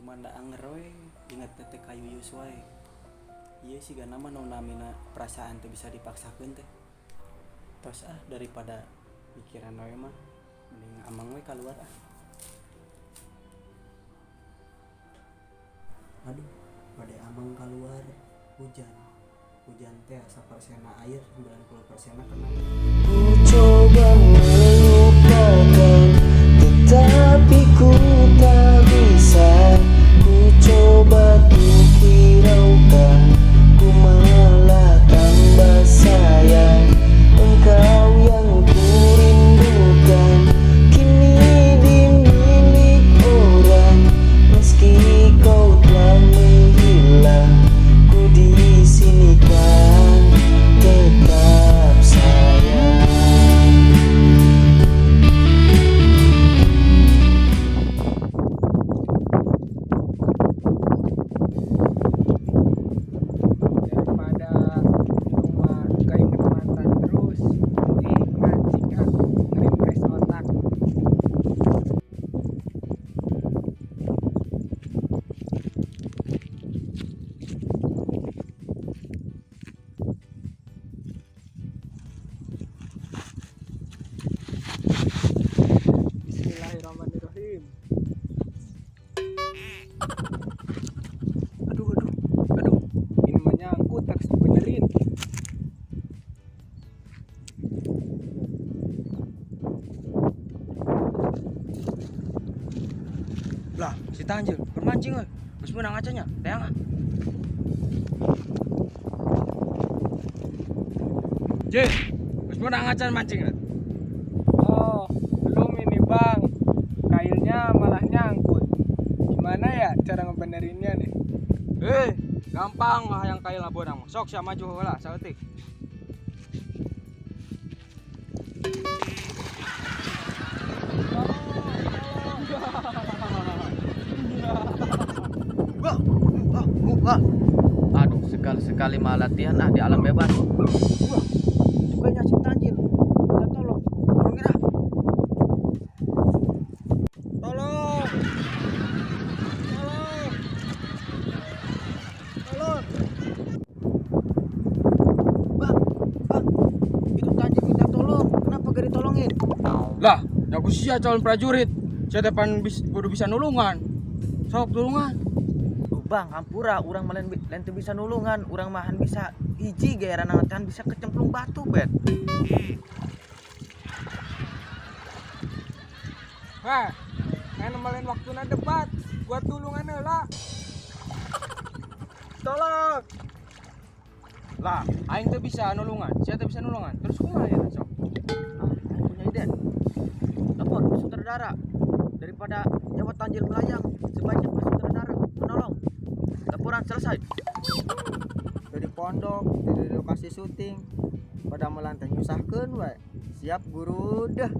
cuma ndak anger we ingat tete kayu Yuswa. Iya sih gak nama namina perasaan tuh bisa dipaksakan teh. Tos daripada pikiran we mah mending amang we keluar Aduh, pada amang keluar hujan teh asa persena air 90% kena. Ku coba melupakan, tetapi ku tak bisa. Ku coba untuk hiraukan, ku malah tambah sayang. Engkau yang ku rindukan, kini dimilik orang. Meski kau telah menghilang, ku di sini kan tetap sayang. Daripada rumah keinget mantan terus, mancing ngerefresh otak. Bismillahirrahmanirrahim. Aduh, ini mah nyangkut, harus dibenerin. Lah, si Tanjil bermancing euy. Geus meunang acanya, teang ah. Jin, geus meunang acan mancing. Oh, belum ini bang, kailnya malah nyangkut. Gimana ya cara ngebenerinnya nih? Gampang mah yang kail labonang. Sok sia maju heula saeutik. Aduh, sekali-sekali mah latihan di alam bebas. Itu kayaknya si Tanjil. Minta tolong. Tolong ira. Tolong. Bang, itu Tanjil minta tolong. Kenapa gak ditolongin? Lah, aku sia calon prajurit. Saya depan kudu bisa nulungan. Sok nulungan. Bang, ampura, urang mah lain teu bisa nulungan, urang mahan bisa hiji ge ranangan bisa kecemplung batu, bet. Hah, nemalin waktuna debat, buat tulungan heula. Tolong. Lah, aing teu bisa nulungan. Saya teu bisa nulungan. Terus kumaha ya, sok? Punya ide. Telepon sutradara. Daripada nyawa Tanjil melayang, sebaiknya Pak sutradara menolong. Laporan selesai. Dari pondok, dari lokasi syuting, pada melantai nyusahkeun we. Siap guru dah.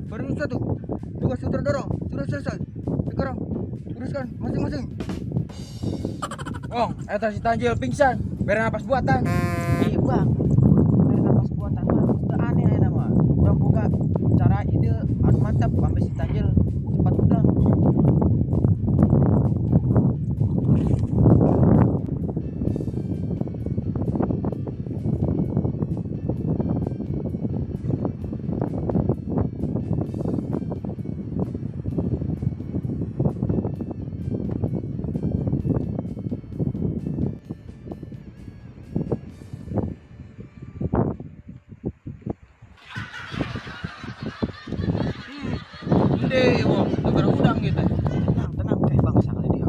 Baru satu. Tugas sutradara sudah selesai. Sekarang uruskan masing-masing. Oh, eta si Tanjil pingsan. Bere napas buatan. Bang. Dari napas buatan mah teu aneh aya mah. Urang boga cara ide anu mantap pambe si Tanjil cepat udang. Ende, wong, negara udang gitu. Tenang teh Bang sakali dia.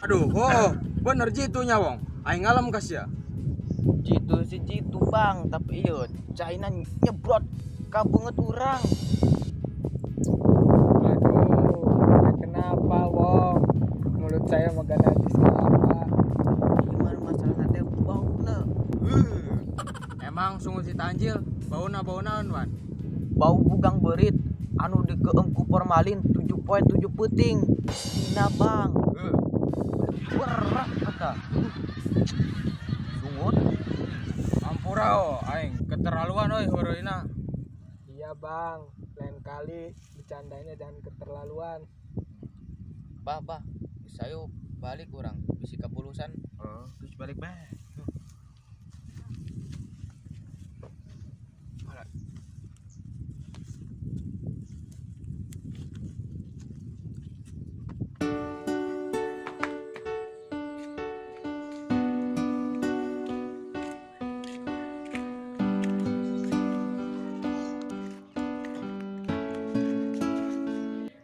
Aduh, bener jitunya wong. Aing ngalem kas ya. Jitu bang, tapi iya China nyebrot kabunget orang. Aduh, ya kenapa Wong? Mulut saya makan habis apa? Gimana masalah nanti bau na? Emang sungguh si Tanjil, bauna wan. Bau bugang berit, anu dikeengku formalin 7,7 puting. Tina bang. Berat kata. Sungut. Ampura aing keterlaluan oi heureuna. Iya bang, lain kali bercandanya jangan keterlaluan. Bah, bisa yuk balik orang, bisi kepulusan. Terus balik bah.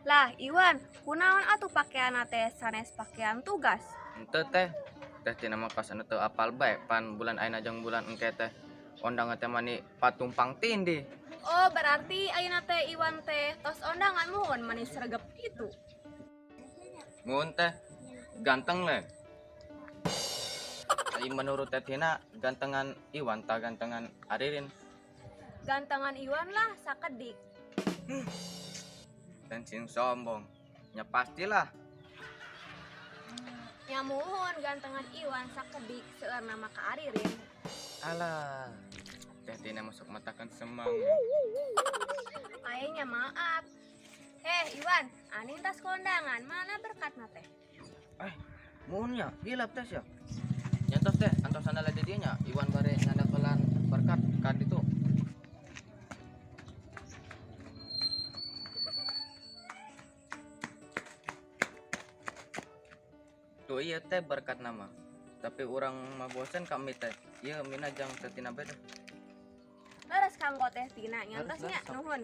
Lah, Iwan, kunaon atuh pakaian teh sanes pakaian tugas? Ente teh tina mah kasan teu apal bae pan bulan ayeuna jeung bulan engke teh ondangan teh mani patumpang tindih. Oh, berarti ayeuna teh Iwan teh tos ondangan muhun manis sregep itu. Mun teh ganteng le. Ai menurut teh tina gantengan Iwan ta gantengan Aririn. Gantengan Iwan lah sakedik. Tensin sombong. Ya pastilah. Nya muhun gantengan Iwan sakedik seueur nama ka Aririn. Alah. Teh tina masuk matakan semang. Ayahnya maaf. Iwan, aning tas kondangan mana berkatna teh? Muhun nya hilap teh sia. Nyantos teh antos sandala di dieu nya Iwan bare ngadakelan berkat ka ditu. Tuh iya teh berkat nama. Tapi orang mah bosen kami teh. Iya mina jang teh tina beda. Leres kanggo teh tina nyantosnya nuhun.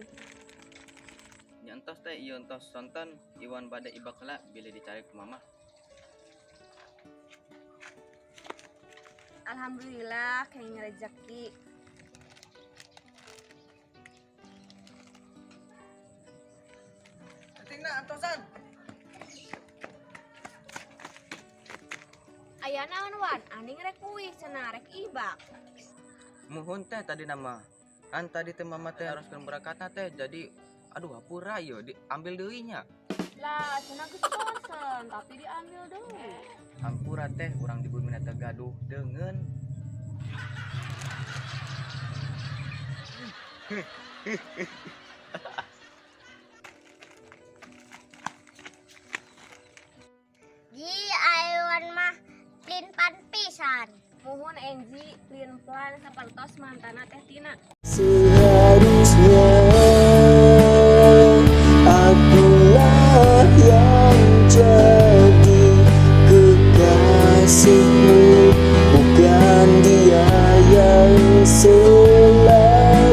Nyantos teh iya entos sonton Iwan bade ibak heula bila dicari ke mama. Alhamdulillah kayak rezeki. Tina antosan. Aya naon Wan, aning rek kuih cenah rek ibak. Muhun teh tadi nama. An tadi teh mama teh haruskeun berakatna teh jadi aduh hapura ieu diambil deui nya. Lah, cenah geus bosen tapi diambil deui. Hampura teh urang di bumi teh gaduh deungeun. Ji Aiwan mah plan pisan. Muhun Enji plin plan sapertos mantana teh tina. Seharusnya akulah yang jadi kekasihmu, bukan dia yang selalu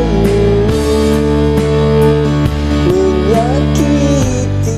menyakiti hati.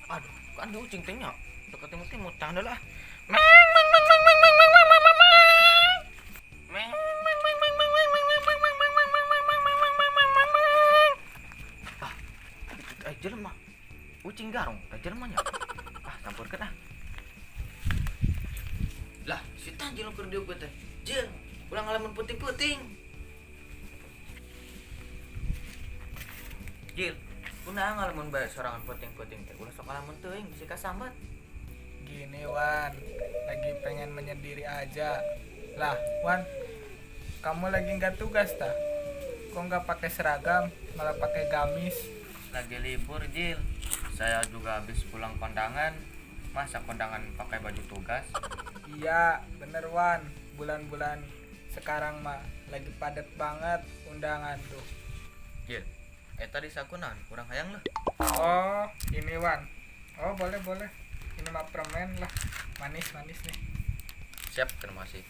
Aduh, kan di ucing teh nya. Deket timut tang lah. Jelema. Ucing garong, teh jelemanya. Campurkeun ah. Lah, si Tanjil keur dieu teh. Jeung, ulang ngalamun puting-puting. Jil, kunaon ngalamun bae sorangan puting-puting teh. Ulah sok ngalamun teuing bisi kasambat. Gini Wan, lagi pengen menyendiri aja. Lah Wan, kamu lagi nggak tugas ta? Kok nggak pakai seragam, malah pakai gamis? Lagi libur Jil. Saya juga habis pulang kondangan. Masa kondangan pakai baju tugas? Iya, bener Wan. Bulan-bulan sekarang mah lagi padat banget undangan tuh. Jil, tadi sakunan kurang hayang lah. Oh, ini Wan. Oh, boleh boleh. Ini mah permen lah. Manis manis nih. Siap, terima kasih.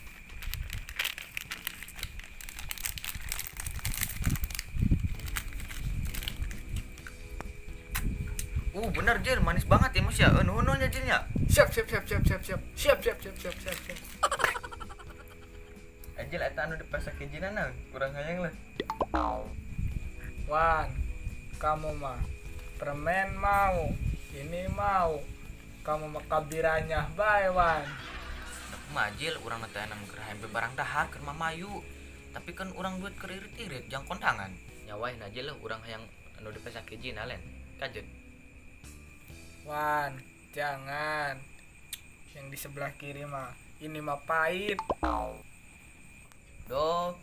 Bener Jil, manis banget ya Mas ya. Nuhunnya Jilnya. Siap siap siap siap siap siap. Siap siap siap siap siap siap. Jil eta anu dipasak izinana kurang hayang lah. Wan, kamu mah permen mau, ini mau. Kamu mah kabiranya bae Wan. Majil urang teh anu keur hempe barang dahar keur mamayu. Tapi kan urang duit keur irit-irit jang kondangan. Nyawain aja lah urang hayang anu dipasak izin alen. Kajeut. Wan, jangan. Yang di sebelah kiri mah, ini mah pahit. Do,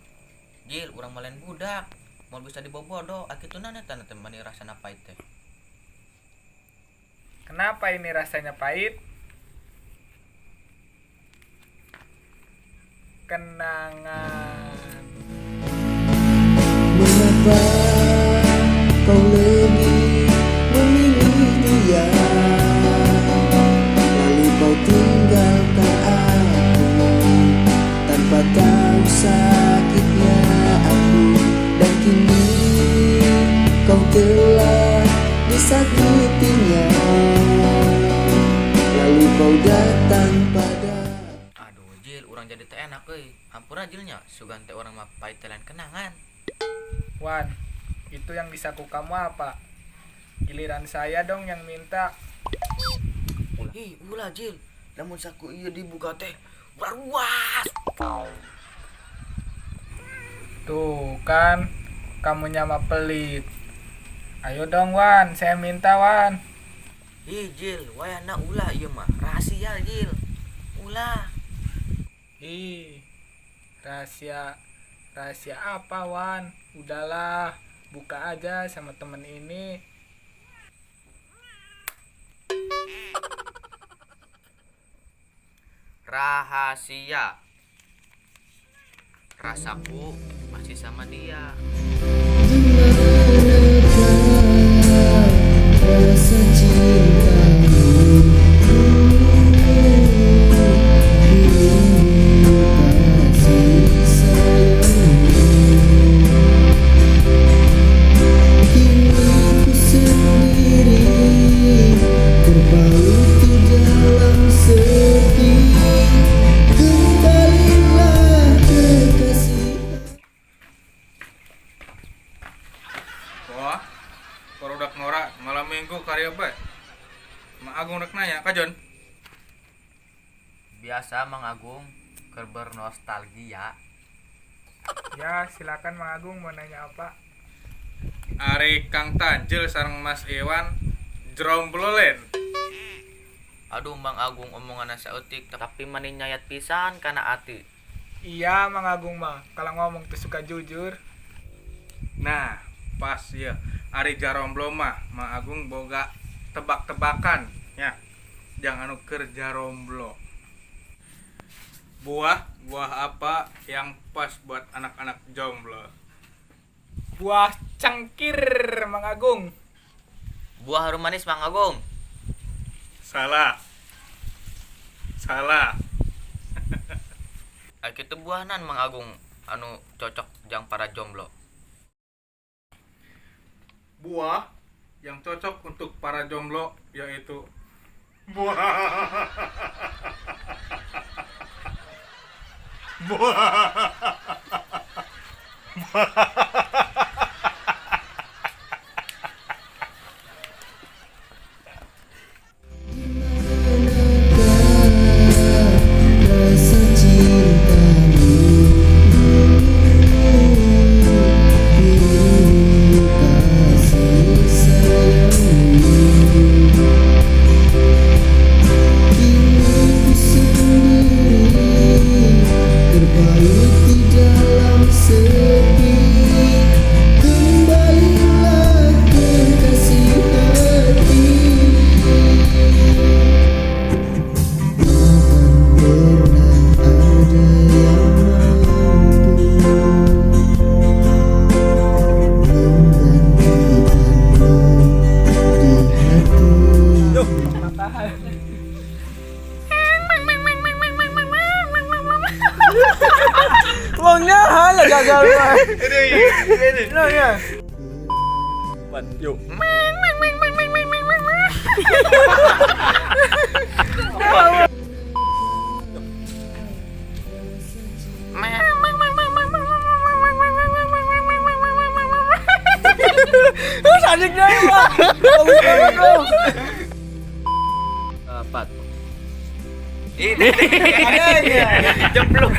Jil, urang malen budak. Mau bisa dibobodo, akituna eta teh mani rasana pahit teh. Kenapa ini rasanya pahit? Kenangan. Mengapa kau lebih memilih dia, lalu kau tinggalkan aku tanpa tahu sakitnya aku, dan kini kau telah disakitinya, lalu kau datang pada. Aduh, Jil, urang jadi teh enak euy. Hampura Jilnya, sugan teh urang mah pahit teh lain kenangan. Wan, itu yang di saku kamu apa? Giliran saya dong yang minta. Ulah Jil, lamun saku ieu dibuka teh baruas. Tuh kan, kamu nyama pelit. Ayo dong Wan, saya minta Wan. Jil, wayana ulah ieu mah rahasia Jil. Ulah. Rahasia apa Wan? Udahlah, buka aja sama temen ini. Rahasia. Rasaku masih sama dia. Rasa cintamu, kasih sayangmu, kini ku sendiri terpaut di dalam sepi. Kembalilah kekasih. Wah, produk norak malam minggu karya bae. Mak Agung rek nanya, Kajon. Biasa Mang Agung keur bernostalgia. Ya, silakan Mang Agung mau nanya apa? Ari Kang Tanjil sareng Mas Iwan jromblolen. Aduh Mang Agung omonganna saeutik tapi mani nyayat pisan kana ati. Iya, Mang Agung mah kalau ngomong tuh suka jujur. Nah, pas ya. Ari jaromblo mah Mang Agung boga tebak-tebakan ya. Jangan anu keur jaromblo. Buah apa yang pas buat anak-anak jomblo? Buah cangkir, Mang Agung. Buah harum manis Mang Agung. Salah. Kitu buahnan Mang Agung anu cocok jang para jomblo. Buah yang cocok untuk para jomblo yaitu buah. Rasa cintamu, kasih sayangmu, kini ku sendiri terpaut di dalam sepi. ngomongnya halah gagal mah. Nah ya. Buat yuk. Sadik deh mah. Bagus banget dong. Pat. Adanya. Jeblok.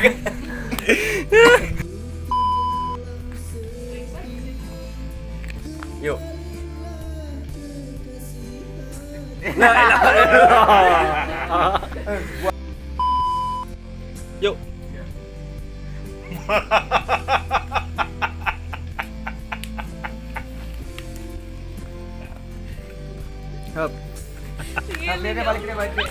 Yuk. Yuk. Hop. Balik deh.